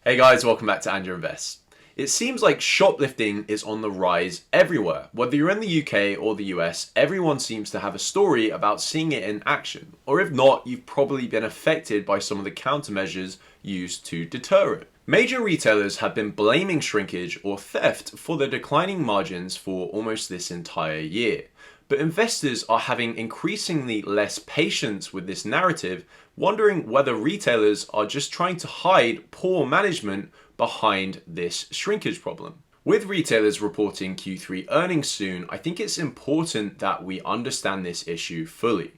Hey guys, welcome back to Andrew Invests. It seems like shoplifting is on the rise everywhere. Whether you're in the UK or the US, everyone seems to have a story about seeing it in action. Or if not, you've probably been affected by some of the countermeasures used to deter it. Major retailers have been blaming shrinkage or theft for the declining margins for almost this entire year. But investors are having increasingly less patience with this narrative, wondering whether retailers are just trying to hide poor management behind this shrinkage problem. With retailers reporting Q3 earnings soon, I think it's important that we understand this issue fully.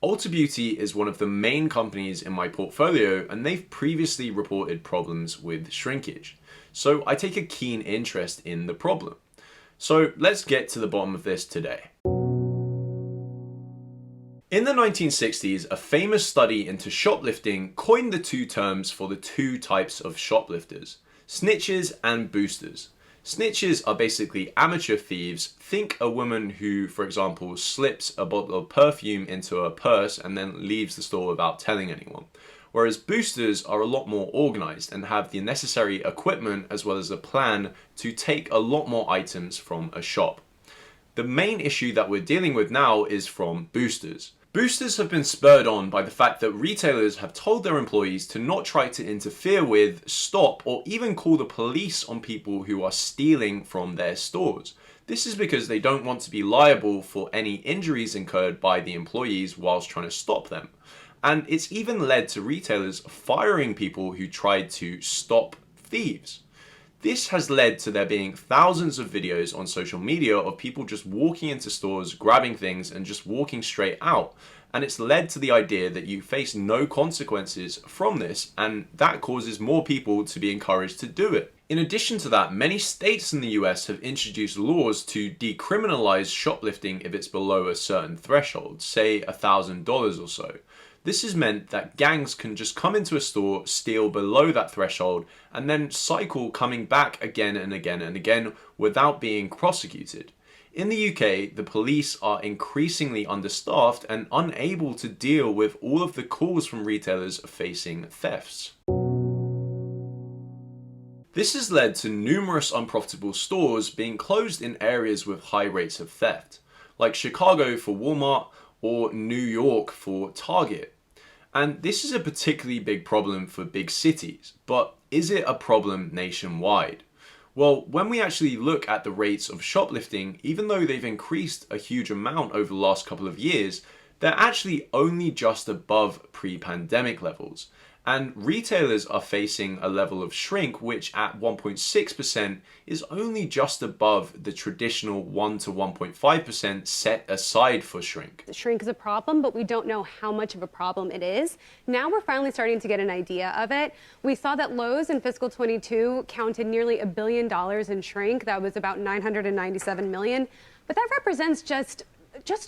Ulta Beauty is one of the main companies in my portfolio, and they've previously reported problems with shrinkage. So I take a keen interest in the problem. So let's get to the bottom of this today. In the 1960s, a famous study into shoplifting coined the two terms for the two types of shoplifters: snitches and boosters. Snitches are basically amateur thieves. Think a woman who, for example, slips a bottle of perfume into her purse and then leaves the store without telling anyone. Whereas boosters are a lot more organized and have the necessary equipment as well as a plan to take a lot more items from a shop. The main issue that we're dealing with now is from boosters. Boosters have been spurred on by the fact that retailers have told their employees to not try to interfere with, stop, or even call the police on people who are stealing from their stores. This is because they don't want to be liable for any injuries incurred by the employees whilst trying to stop them. And it's even led to retailers firing people who tried to stop thieves. This has led to there being thousands of videos on social media of people just walking into stores, grabbing things, and just walking straight out. And it's led to the idea that you face no consequences from this, and that causes more people to be encouraged to do it. In addition to that, many states in the US have introduced laws to decriminalize shoplifting if it's below a certain threshold, say $1,000 or so. This has meant that gangs can just come into a store, steal below that threshold, and then cycle coming back again and again and again without being prosecuted. In the UK, the police are increasingly understaffed and unable to deal with all of the calls from retailers facing thefts. This has led to numerous unprofitable stores being closed in areas with high rates of theft, like Chicago for Walmart or New York for Target. And this is a particularly big problem for big cities, but is it a problem nationwide? Well, when we actually look at the rates of shoplifting, even though they've increased a huge amount over the last couple of years, they're actually only just above pre-pandemic levels. And retailers are facing a level of shrink which at 1.6% is only just above the traditional 1 to 1.5% set aside for shrink. Shrink is a problem, but we don't know how much of a problem it is. Now we're finally starting to get an idea of it. We saw that Lowe's in fiscal 22 counted nearly $1 billion in shrink. That was about 997 million. But that represents just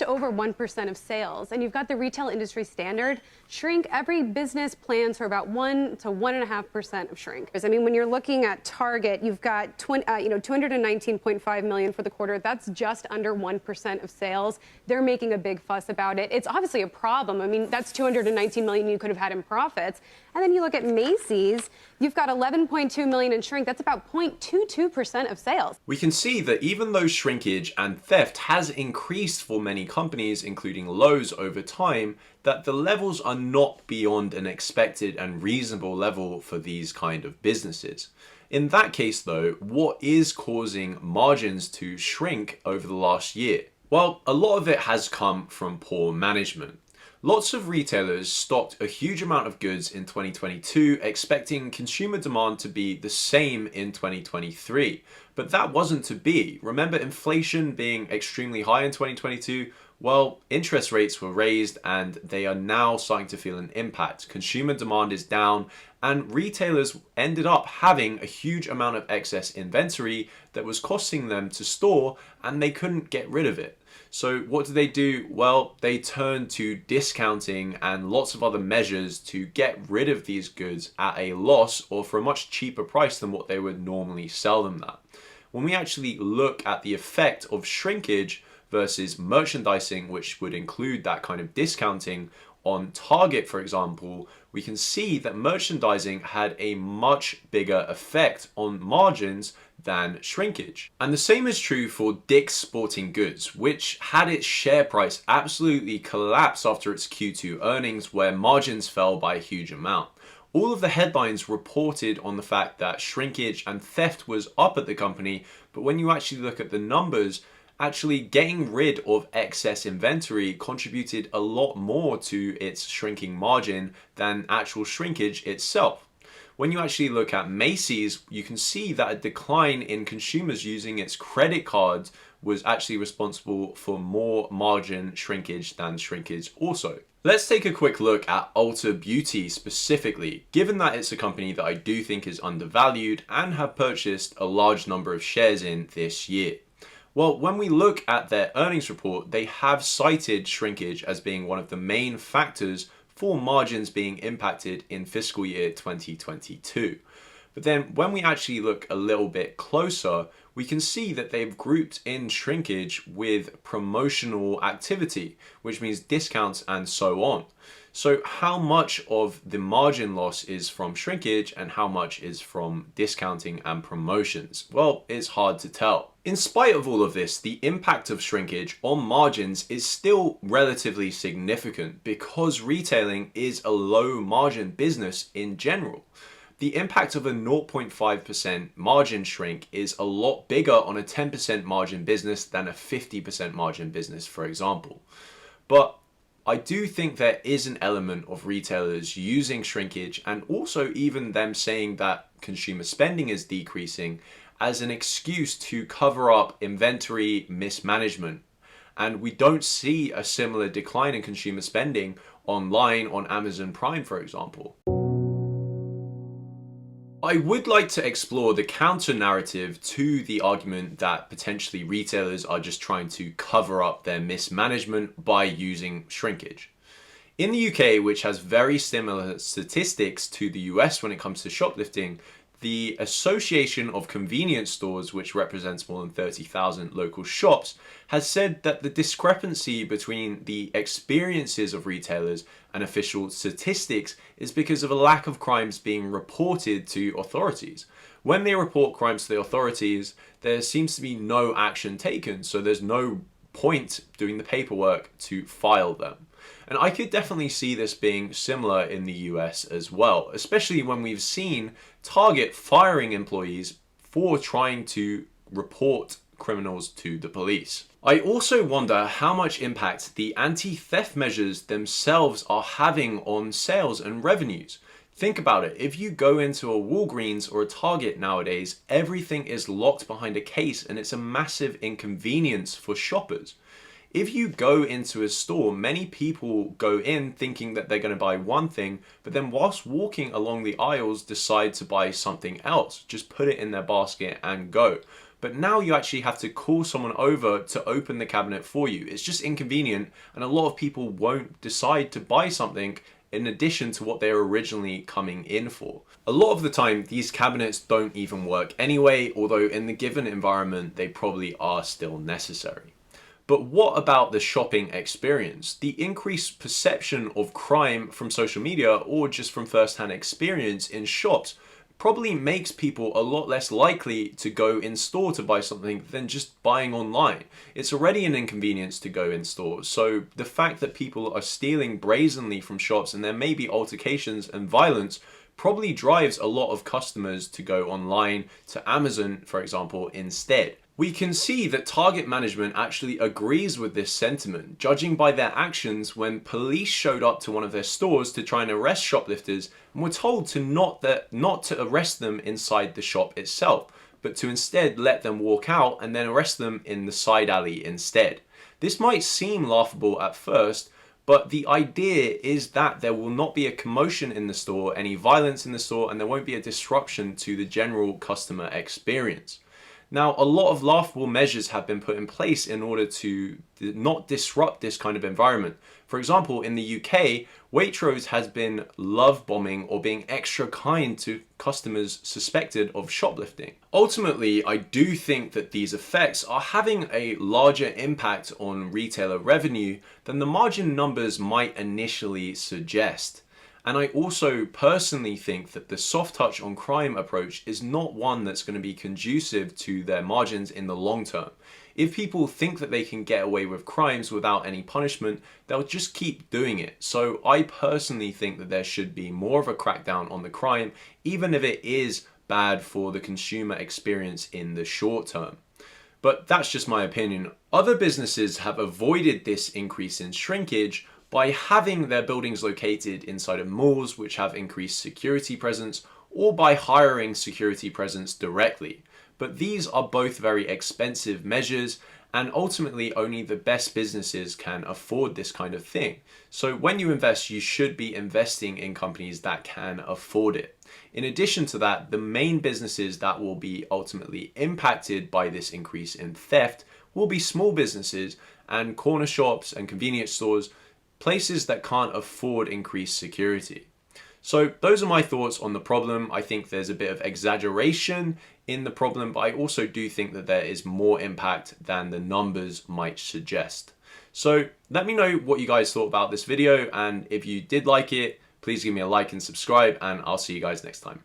over 1% of sales. And you've got the retail industry standard. Shrink, every business plans for about 1 to 1.5% of shrink. I mean, when you're looking at Target, you've got 219.5 million for the quarter. That's just under 1% of sales. They're making a big fuss about it. It's obviously a problem. I mean, that's 219 million you could have had in profits. And then you look at Macy's, you've got 11.2 million in shrink. That's about 0.22% of sales. We can see that even though shrinkage and theft has increased for many companies, including Lowe's, over time, that the levels are not beyond an expected and reasonable level for these kind of businesses. In that case though, what is causing margins to shrink over the last year? Well, a lot of it has come from poor management. Lots of retailers stocked a huge amount of goods in 2022, expecting consumer demand to be the same in 2023. But that wasn't to be. Remember inflation being extremely high in 2022? Well, interest rates were raised and they are now starting to feel an impact. Consumer demand is down and retailers ended up having a huge amount of excess inventory that was costing them to store and they couldn't get rid of it. So what do? Well, they turned to discounting and lots of other measures to get rid of these goods at a loss or for a much cheaper price than what they would normally sell them at. When we actually look at the effect of shrinkage versus merchandising, which would include that kind of discounting on Target, for example, we can see that merchandising had a much bigger effect on margins than shrinkage. And the same is true for Dick's Sporting Goods, which had its share price absolutely collapse after its Q2 earnings, where margins fell by a huge amount. All of the headlines reported on the fact that shrinkage and theft was up at the company, but when you actually look at the numbers, actually getting rid of excess inventory contributed a lot more to its shrinking margin than actual shrinkage itself. When you actually look at Macy's, you can see that a decline in consumers using its credit cards was actually responsible for more margin shrinkage than shrinkage also. Let's take a quick look at Ulta Beauty specifically, given that it's a company that I do think is undervalued and have purchased a large number of shares in this year. Well, when we look at their earnings report, they have cited shrinkage as being one of the main factors for margins being impacted in fiscal year 2022. But then when we actually look a little bit closer, we can see that they've grouped in shrinkage with promotional activity, which means discounts and so on. So how much of the margin loss is from shrinkage and how much is from discounting and promotions? Well, it's hard to tell. In spite of all of this, the impact of shrinkage on margins is still relatively significant because retailing is a low margin business in general. The impact of a 0.5% margin shrink is a lot bigger on a 10% margin business than a 50% margin business, for example. But I do think there is an element of retailers using shrinkage and also even them saying that consumer spending is decreasing as an excuse to cover up inventory mismanagement. And we don't see a similar decline in consumer spending online on Amazon Prime, for example. I would like to explore the counter narrative to the argument that potentially retailers are just trying to cover up their mismanagement by using shrinkage. In the UK, which has very similar statistics to the US when it comes to shoplifting, the Association of Convenience Stores, which represents more than 30,000 local shops, has said that the discrepancy between the experiences of retailers and official statistics is because of a lack of crimes being reported to authorities. When they report crimes to the authorities, there seems to be no action taken, so there's no point doing the paperwork to file them. And I could definitely see this being similar in the US as well, especially when we've seen Target firing employees for trying to report criminals to the police. I also wonder how much impact the anti-theft measures themselves are having on sales and revenues. Think about it, if you go into a Walgreens or a Target nowadays, everything is locked behind a case and it's a massive inconvenience for shoppers. If you go into a store, many people go in thinking that they're going to buy one thing, but then whilst walking along the aisles decide to buy something else. Just put it in their basket and go. But now you actually have to call someone over to open the cabinet for you. It's just inconvenient, and a lot of people won't decide to buy something in addition to what they were originally coming in for. A lot of the time, these cabinets don't even work anyway, although in the given environment, they probably are still necessary. But what about the shopping experience? The increased perception of crime from social media or just from first-hand experience in shops probably makes people a lot less likely to go in store to buy something than just buying online. It's already an inconvenience to go in stores, so the fact that people are stealing brazenly from shops and there may be altercations and violence probably drives a lot of customers to go online to Amazon, for example, instead. We can see that Target management actually agrees with this sentiment, judging by their actions when police showed up to one of their stores to try and arrest shoplifters and were told to not to arrest them inside the shop itself, but to instead let them walk out and then arrest them in the side alley instead. This might seem laughable at first, but the idea is that there will not be a commotion in the store, any violence in the store, and there won't be a disruption to the general customer experience. Now, a lot of laughable measures have been put in place in order to not disrupt this kind of environment. For example, in the UK, Waitrose has been love bombing or being extra kind to customers suspected of shoplifting. Ultimately, I do think that these effects are having a larger impact on retailer revenue than the margin numbers might initially suggest. And I also personally think that the soft touch on crime approach is not one that's going to be conducive to their margins in the long term. If people think that they can get away with crimes without any punishment, they'll just keep doing it. So I personally think that there should be more of a crackdown on the crime, even if it is bad for the consumer experience in the short term. But that's just my opinion. Other businesses have avoided this increase in shrinkage by having their buildings located inside of malls which have increased security presence, or by hiring security presence directly. But these are both very expensive measures, and ultimately only the best businesses can afford this kind of thing. So when you invest, you should be investing in companies that can afford it. In addition to that, the main businesses that will be ultimately impacted by this increase in theft will be small businesses and corner shops and convenience stores, places that can't afford increased security. So those are my thoughts on the problem. I think there's a bit of exaggeration in the problem, but I also do think that there is more impact than the numbers might suggest. So let me know what you guys thought about this video, and if you did like it, please give me a like and subscribe, and I'll see you guys next time.